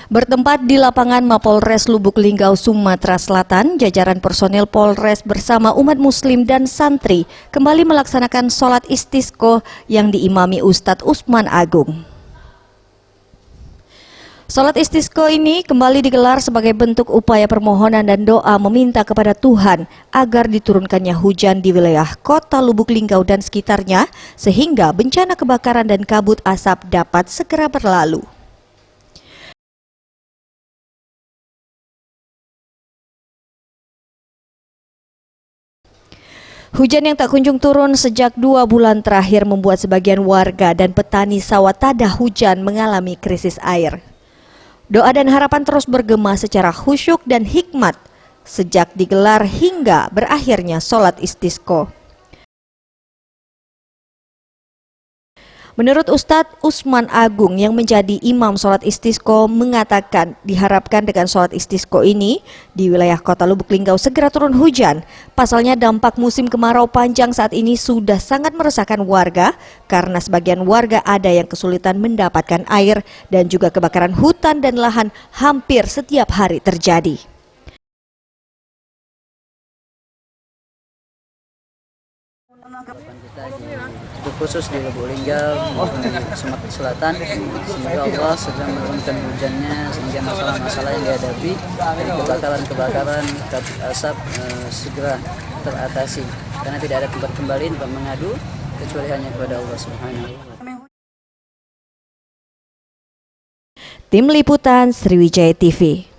Bertempat di lapangan Mapolres Lubuk Linggau, Sumatera Selatan, jajaran personil Polres bersama umat muslim dan santri kembali melaksanakan sholat istisqo yang diimami Ustadz Usman Agung. Sholat istisqo ini kembali digelar sebagai bentuk upaya permohonan dan doa meminta kepada Tuhan agar diturunkannya hujan di wilayah kota Lubuk Linggau dan sekitarnya sehingga bencana kebakaran dan kabut asap dapat segera berlalu. Hujan yang tak kunjung turun sejak 2 bulan terakhir membuat sebagian warga dan petani sawah tada hujan mengalami krisis air. Doa dan harapan terus bergema secara khusyuk dan hikmat sejak digelar hingga berakhirnya sholat istisqo. Menurut Ustadz Usman Agung yang menjadi imam sholat istisqo mengatakan diharapkan dengan sholat istisqo ini di wilayah kota Lubuk Linggau segera turun hujan. Pasalnya dampak musim kemarau panjang saat ini sudah sangat meresahkan warga karena sebagian warga ada yang kesulitan mendapatkan air dan juga kebakaran hutan dan lahan hampir setiap hari terjadi. Itu khusus di Lubuk Linggau, di Sumatera Selatan. Semoga Allah sedang menurunkan hujannya sehingga masalah-masalah yang dihadapi dari kebakaran, kabut asap segera teratasi. Karena tidak ada tempat kembali untuk mengadu kecuali hanya kepada Allah Subhanahu wa Ta'ala. Tim Liputan Sriwijaya TV.